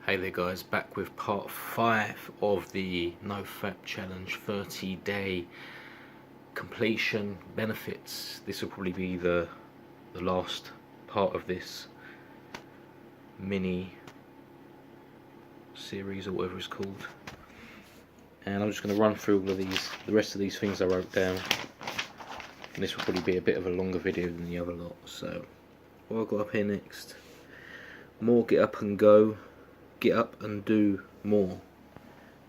Hey there guys, back with part 5 of the NoFap Challenge 30-day completion benefits. This will probably be the last part of this mini series or whatever it's called. And I'm just going to run through all of these, the rest of these things I wrote down. And this will probably be a bit of a longer video than the other lot. So, what I've got up here next. More get up and go. Get up and do more.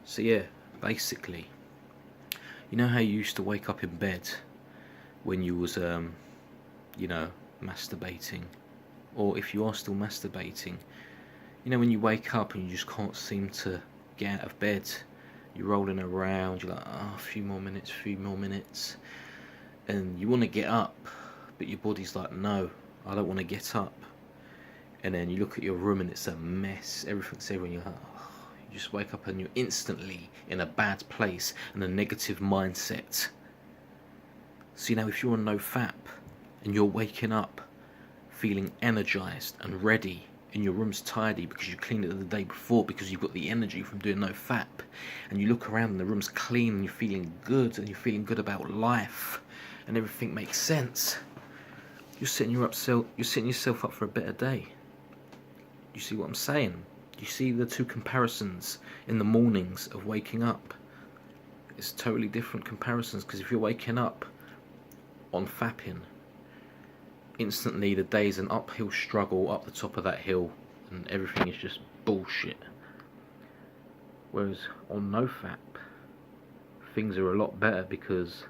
So yeah, basically, you know how you used to wake up in bed when you was masturbating, or if you are still masturbating, you know when you wake up and you just can't seem to get out of bed, you're rolling around, you're like, oh, a few more minutes, and you want to get up, but your body's like, no, I don't want to get up. And then you look at your room and it's a mess, everything's everywhere, and you're like, oh, you just wake up and you're instantly in a bad place and a negative mindset. So if you're on NoFap and you're waking up feeling energized and ready, and your room's tidy because you cleaned it the day before because you've got the energy from doing NoFap, and you look around and the room's clean and you're feeling good and you're feeling good about life and everything makes sense, you're setting yourself up for a better day. You see what I'm saying? You see the two comparisons in the mornings of waking up? It's totally different comparisons, because if you're waking up on fapping, instantly the day's an uphill struggle up the top of that hill and everything is just bullshit. Whereas on NoFap, things are a lot better because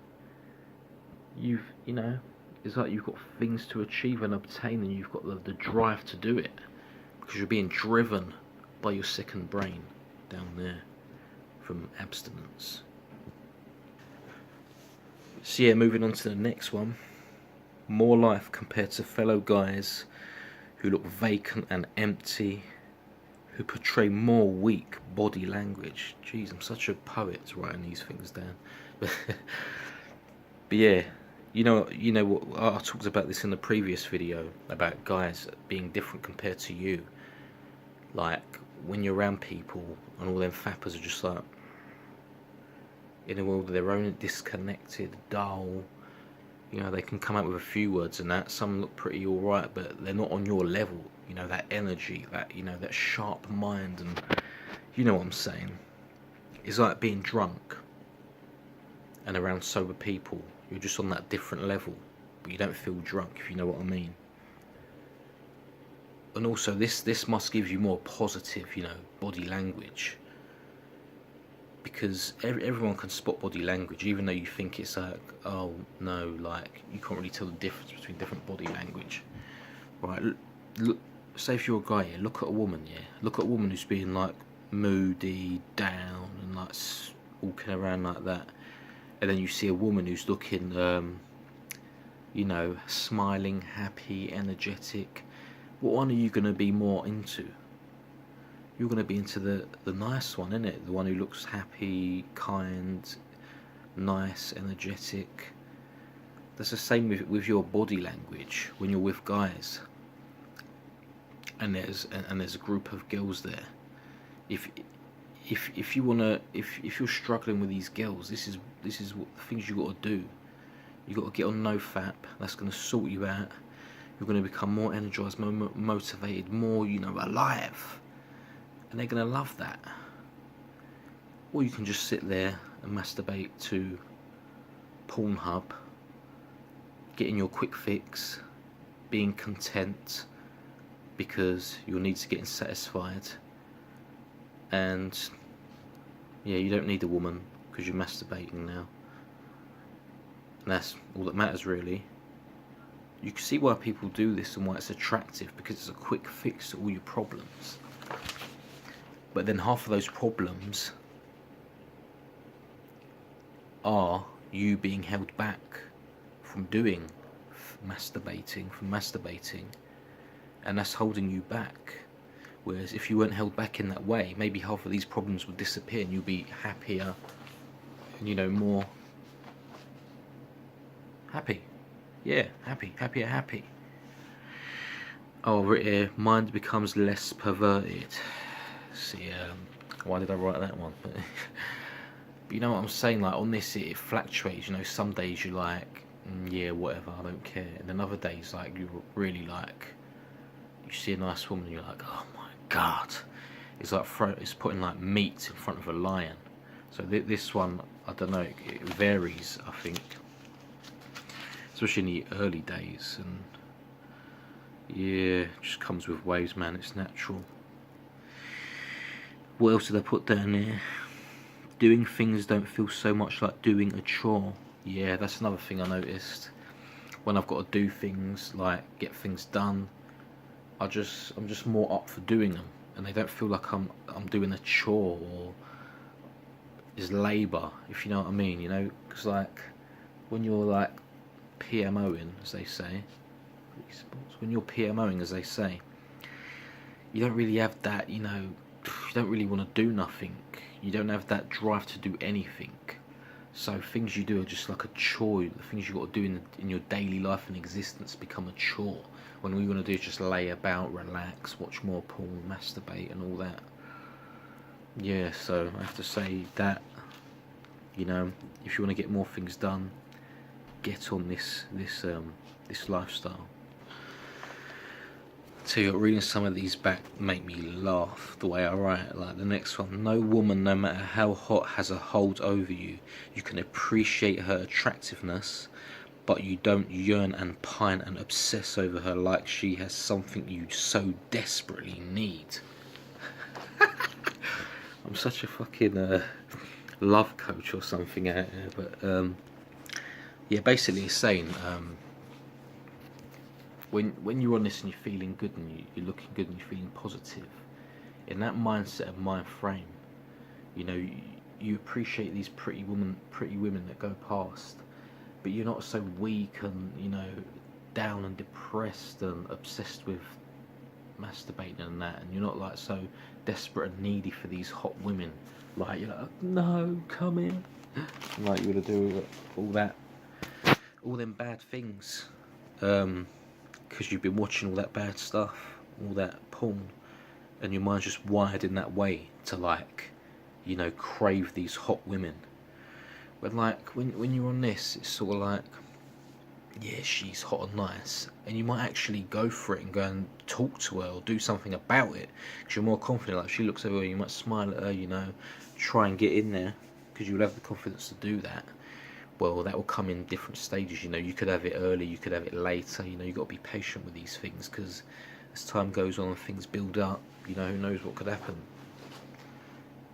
it's like you've got things to achieve and obtain, and you've got the drive to do it. Because you're being driven by your second brain down there from abstinence. So yeah, moving on to the next one. More life compared to fellow guys who look vacant and empty, who portray more weak body language. Jeez, I'm such a poet writing these things down. But yeah, you know what, I talked about this in the previous video about guys being different compared to you. Like when you're around people and all them fappers are just like in a world of their own, disconnected, dull. They can come out with a few words and that. Some look pretty alright, but they're not on your level. That energy, that that sharp mind, and you know what I'm saying. It's like being drunk and around sober people. You're just on that different level, but you don't feel drunk, if you know what I mean. And also this must give you more positive, body language, because everyone can spot body language, even though you think it's like, oh no, like you can't really tell the difference between different body language, right? Look, say if you're a guy, look at a woman, look at a woman who's being like moody, down, and like walking around like that, and then you see a woman who's looking, smiling, happy, energetic. What one are you going to be more into? You're going to be into the nice one, innit? The one who looks happy, kind, nice, energetic. That's the same with your body language when you're with guys. And there's a group of girls there. If you're struggling with these girls, this is what the things you got to do. You got to get on NoFap. That's going to sort you out. You're going to become more energized, more motivated, more, alive. And they're going to love that. Or you can just sit there and masturbate to Pornhub, getting your quick fix, being content because your needs are getting satisfied. And yeah, you don't need a woman because you're masturbating now. And that's all that matters, really. You can see why people do this and why it's attractive, because it's a quick fix to all your problems. But then half of those problems are you being held back from masturbating, and that's holding you back. Whereas if you weren't held back in that way, maybe half of these problems would disappear and you'll be happier and more happy. Yeah, happy. Oh, right here, mind becomes less perverted. See, why did I write that one? But you know what I'm saying? Like on this, it fluctuates. You know, some days you like, yeah, whatever, I don't care. And then other days, like you really like, you see a nice woman, and you're like, oh my god. It's like it's putting like meat in front of a lion. So this one, I don't know, it varies, I think, especially in the early days, and yeah, it just comes with waves, man. It's natural. What else did I put down there? Doing things don't feel so much like doing a chore. Yeah, that's another thing I noticed. When I've got to do things, like get things done, I'm just more up for doing them, and they don't feel like I'm doing a chore or is labour, if you know what I mean. You know, because like when you're like PMOing, as they say, when you're PMOing, as they say, you don't really have that. You know, you don't really want to do nothing. You don't have that drive to do anything. So things you do are just like a chore. The things you got to do in your daily life and existence become a chore. When all you want to do is just lay about, relax, watch more porn, masturbate, and all that. Yeah, so I have to say that, you know, if you want to get more things done, get on this lifestyle. Tell you what, reading some of these back make me laugh the way I write. Like the next one, no woman, no matter how hot, has a hold over you. You can appreciate her attractiveness, but you don't yearn and pine and obsess over her like she has something you so desperately need. I'm such a fucking love coach or something out here, but yeah, basically it's saying when you're on this and you're feeling good and you're looking good and you're feeling positive, in that mindset of mind frame, you know, you appreciate these pretty women that go past, but you're not so weak and, you know, down and depressed and obsessed with masturbating and that, and you're not like so desperate and needy for these hot women, like you're like, no, come in, like you would do all them bad things, because you've been watching all that bad stuff, all that porn, and your mind's just wired in that way to, like, you know, crave these hot women. But like when you're on this, it's sort of like, yeah, she's hot and nice, and you might actually go for it and go and talk to her or do something about it because you're more confident. Like, if she looks over you might smile at her, you know, try and get in there because you'll have the confidence to do that. Well, that will come in different stages. You know, you could have it early, you could have it later. You know, you've got to be patient with these things because as time goes on and things build up, you know, who knows what could happen.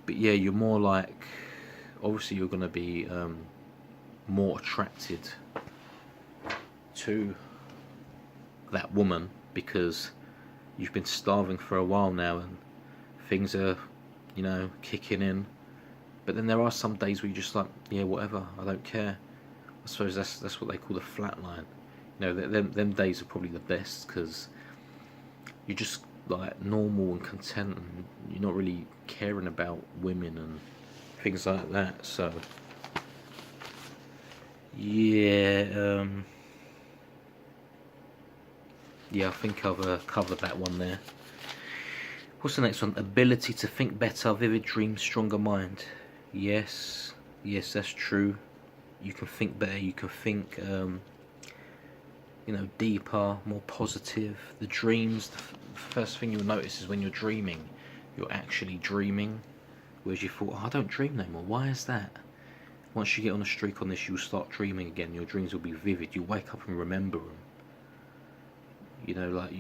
But yeah, you're more like, obviously you're going to be more attracted to that woman because you've been starving for a while now and things are, you know, kicking in. But then there are some days where you're just like, yeah, whatever, I don't care. I suppose that's what they call the flat line. You know, them days are probably the best because you're just like normal and content and you're not really caring about women and things like that. So yeah, yeah, I think I've covered that one there. What's the next one? Ability to think better, vivid dreams, stronger mind. Yes, that's true. You can think better, you can think, you know, deeper, more positive. The dreams, the first thing you'll notice is when you're dreaming, you're actually dreaming. Whereas you thought, oh, I don't dream no more. Why is that? Once you get on a streak on this, you'll start dreaming again. Your dreams will be vivid. You'll wake up and remember them. You know, like,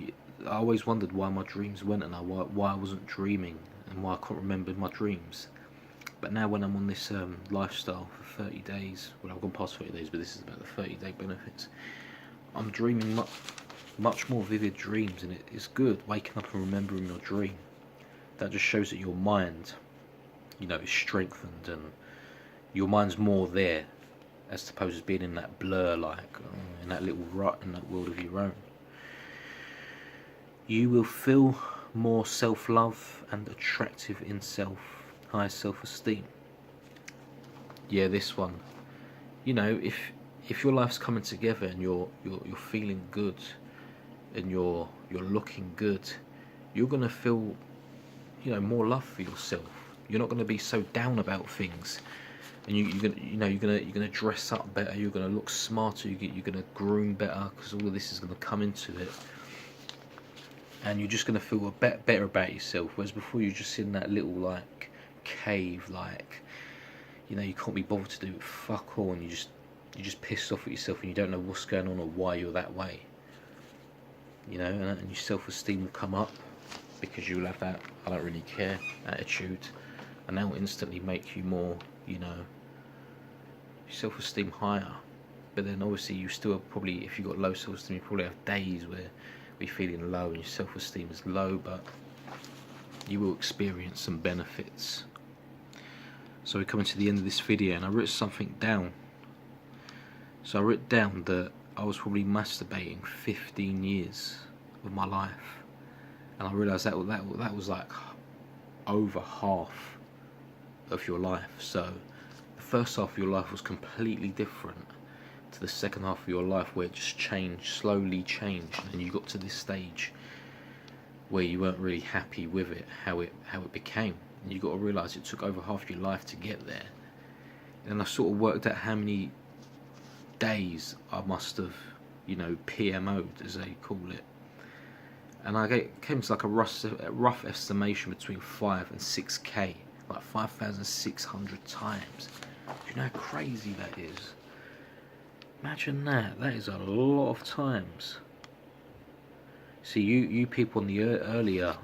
I always wondered why my dreams went and why I wasn't dreaming and why I couldn't remember my dreams. But now when I'm on this lifestyle for 30 days, well, I've gone past 30 days, but this is about the 30-day benefits, I'm dreaming much more vivid dreams, and it's good waking up and remembering your dream. That just shows that your mind, you know, is strengthened and your mind's more there as opposed to being in that blur, like in that little rut in that world of your own. You will feel more self-love and attractive in high self-esteem. Yeah, this one. You know, if your life's coming together and you're feeling good and you're looking good, you're gonna feel more love for yourself. You're not going to be so down about things, and you're gonna dress up better. You're gonna look smarter. You're gonna groom better, because all of this is gonna come into it, and you're just gonna feel a bit better about yourself. Whereas before, you're just in that little like cave, like you can't be bothered to do fuck all, and you're just pissed off at yourself, and you don't know what's going on or why you're that way. And your self-esteem will come up, because you'll have that I don't really care attitude, and that will instantly make you more, your self-esteem higher. But then obviously you still probably, if you've got low self-esteem, you probably have days where you're feeling low and your self-esteem is low, but you will experience some benefits. So we're coming to the end of this video, and I wrote something down. So I wrote down that I was probably masturbating 15 years of my life, and I realised that was like over half of your life. So the first half of your life was completely different to the second half of your life, where it just slowly changed, and you got to this stage where you weren't really happy with it, how it became. And you got to realise it took over half your life to get there. And I sort of worked out how many days I must have, PMO'd, as they call it. And I came to like a rough estimation between 5 and 6k, like 5,600 times. Do you know how crazy that is? Imagine that. That is a lot of times. See, you people in the earlier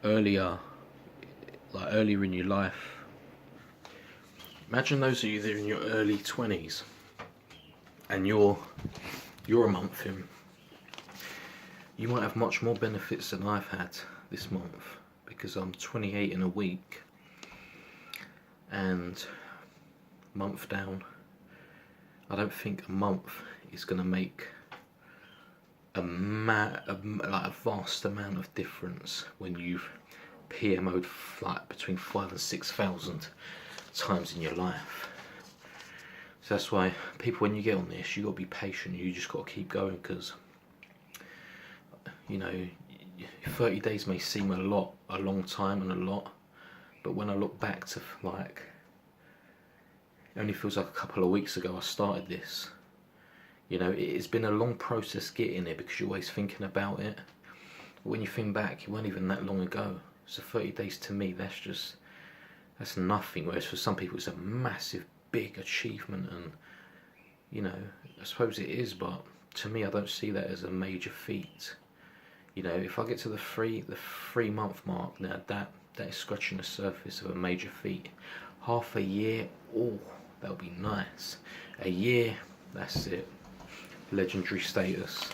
in your life. Imagine those of you that are in your early 20s, and you're a month in. You might have much more benefits than I've had this month, because I'm 28 in a week, and month down. I don't think a month is going to make a vast amount of difference when you've PMO'd like between 5,000 and 6,000 times in your life. So that's why people, when you get on this, you got to be patient. You just got to keep going, because 30 days may seem a long time and a lot, but when I look back to like, it only feels like a couple of weeks ago I started this. It's been a long process getting it, because you're always thinking about it. But when you think back, it wasn't even that long ago. So 30 days to me, that's nothing. Whereas for some people, it's a massive, big achievement, and I suppose it is. But to me, I don't see that as a major feat. If I get to the 3-month mark, now that is scratching the surface of a major feat. Half a year, oh, that'll be nice. A year, that's it. Legendary status.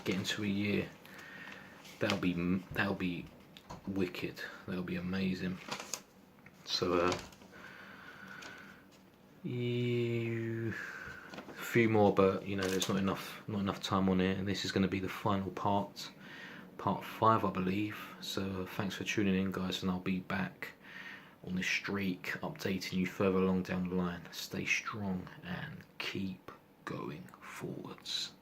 Getting to a year, that'll be wicked. That'll be amazing. So a few more, but there's not enough time on it, and this is going to be the final part 5, I believe. So thanks for tuning in, guys, and I'll be back on this streak, updating you further along down the line. Stay strong and keep going forwards.